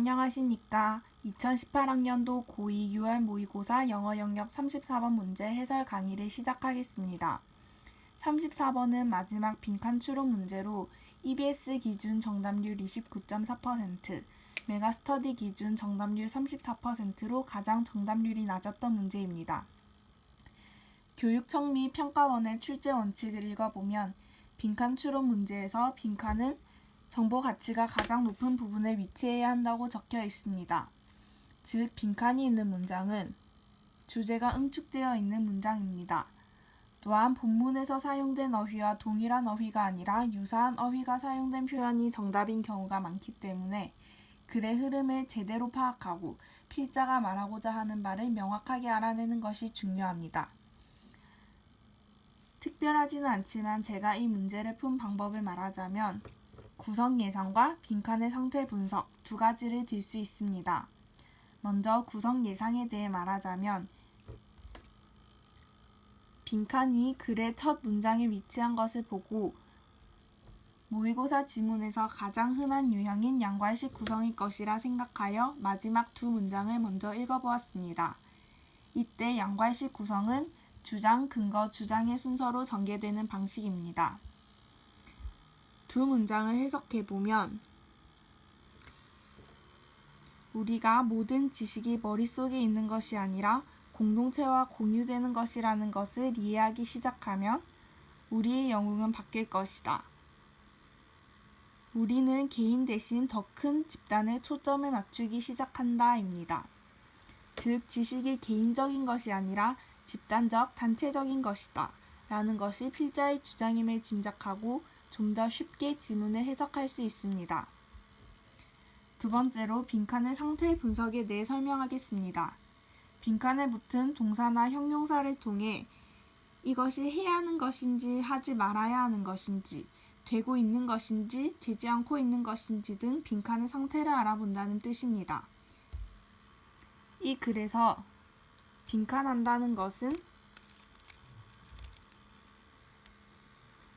안녕하십니까. 2018학년도 고2 6월 모의고사 영어 영역 34번 문제 해설 강의를 시작하겠습니다. 34번은 마지막 빈칸 추론 문제로 EBS 기준 정답률 29.4%, 메가스터디 기준 정답률 34%로 가장 정답률이 낮았던 문제입니다. 교육청 및 평가원의 출제 원칙을 읽어보면 빈칸 추론 문제에서 빈칸은 정보 가치가 가장 높은 부분에 위치해야 한다고 적혀 있습니다. 즉, 빈칸이 있는 문장은 주제가 응축되어 있는 문장입니다. 또한 본문에서 사용된 어휘와 동일한 어휘가 아니라 유사한 어휘가 사용된 표현이 정답인 경우가 많기 때문에 글의 흐름을 제대로 파악하고 필자가 말하고자 하는 바를 명확하게 알아내는 것이 중요합니다. 특별하지는 않지만 제가 이 문제를 푼 방법을 말하자면 구성 예상과 빈칸의 상태 분석 두 가지를 들 수 있습니다. 먼저 구성 예상에 대해 말하자면 빈칸이 글의 첫 문장에 위치한 것을 보고 모의고사 지문에서 가장 흔한 유형인 양괄식 구성일 것이라 생각하여 마지막 두 문장을 먼저 읽어보았습니다. 이때 양괄식 구성은 주장, 근거, 주장의 순서로 전개되는 방식입니다. 두 문장을 해석해보면 우리가 모든 지식이 머릿속에 있는 것이 아니라 공동체와 공유되는 것이라는 것을 이해하기 시작하면 우리의 영웅은 바뀔 것이다. 우리는 개인 대신 더 큰 집단에 초점을 맞추기 시작한다입니다. 즉, 지식이 개인적인 것이 아니라 집단적, 단체적인 것이다 라는 것이 필자의 주장임을 짐작하고 좀 더 쉽게 지문을 해석할 수 있습니다. 두 번째로 빈칸의 상태 분석에 대해 설명하겠습니다. 빈칸에 붙은 동사나 형용사를 통해 이것이 해야 하는 것인지 하지 말아야 하는 것인지 되고 있는 것인지 되지 않고 있는 것인지 등 빈칸의 상태를 알아본다는 뜻입니다. 이 글에서 빈칸한다는 것은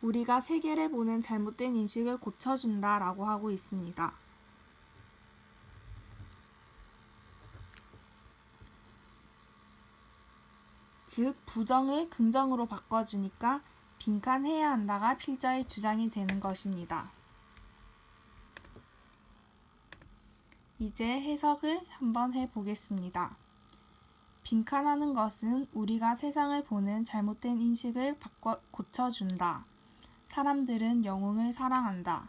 우리가 세계를 보는 잘못된 인식을 고쳐준다 라고 하고 있습니다. 즉, 부정을 긍정으로 바꿔주니까 빈칸해야 한다가 필자의 주장이 되는 것입니다. 이제 해석을 한번 해보겠습니다. 빈칸하는 것은 우리가 세상을 보는 잘못된 인식을 고쳐준다. 사람들은 영웅을 사랑한다.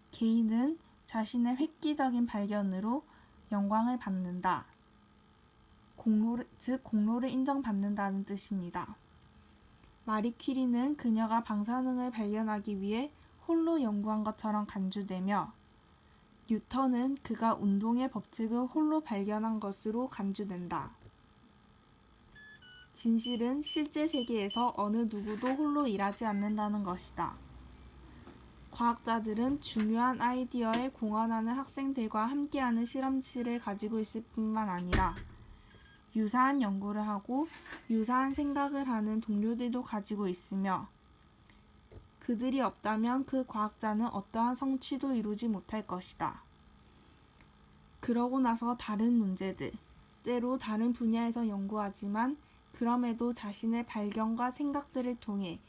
개인은 자신의 획기적인 발견으로 영광을 받는다. 공로를 인정받는다는 뜻입니다. 마리 퀴리는 그녀가 방사능을 발견하기 위해 홀로 연구한 것처럼 간주되며 뉴턴은 그가 운동의 법칙을 홀로 발견한 것으로 간주된다. 진실은 실제 세계에서 어느 누구도 홀로 일하지 않는다는 것이다. 과학자들은 중요한 아이디어에 공헌하는 학생들과 함께하는 실험실을 가지고 있을 뿐만 아니라 유사한 연구를 하고 유사한 생각을 하는 동료들도 가지고 있으며 그들이 없다면 그 과학자는 어떠한 성취도 이루지 못할 것이다. 그러고 나서 다른 문제들, 때로 다른 분야에서 연구하지만 그럼에도 자신의 발견과 생각들을 통해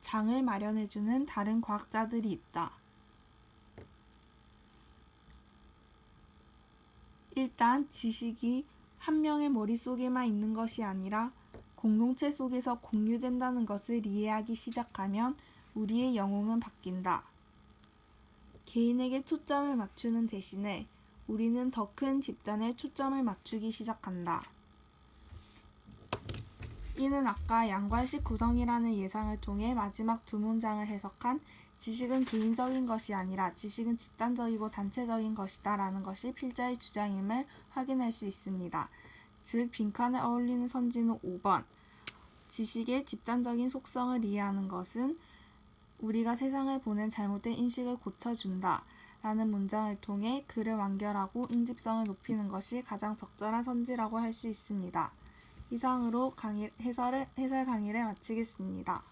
장을 마련해주는 다른 과학자들이 있다. 일단 지식이 한 명의 머릿속에만 있는 것이 아니라 공동체 속에서 공유된다는 것을 이해하기 시작하면 우리의 영웅은 바뀐다. 개인에게 초점을 맞추는 대신에 우리는 더 큰 집단에 초점을 맞추기 시작한다. 이는 아까 양괄식 구성이라는 예상을 통해 마지막 두 문장을 해석한 지식은 개인적인 것이 아니라 지식은 집단적이고 단체적인 것이다 라는 것이 필자의 주장임을 확인할 수 있습니다. 즉, 빈칸에 어울리는 선지는 5번. 지식의 집단적인 속성을 이해하는 것은 우리가 세상을 보는 잘못된 인식을 고쳐준다 라는 문장을 통해 글을 완결하고 응집성을 높이는 것이 가장 적절한 선지라고 할 수 있습니다. 이상으로 해설 강의를 마치겠습니다.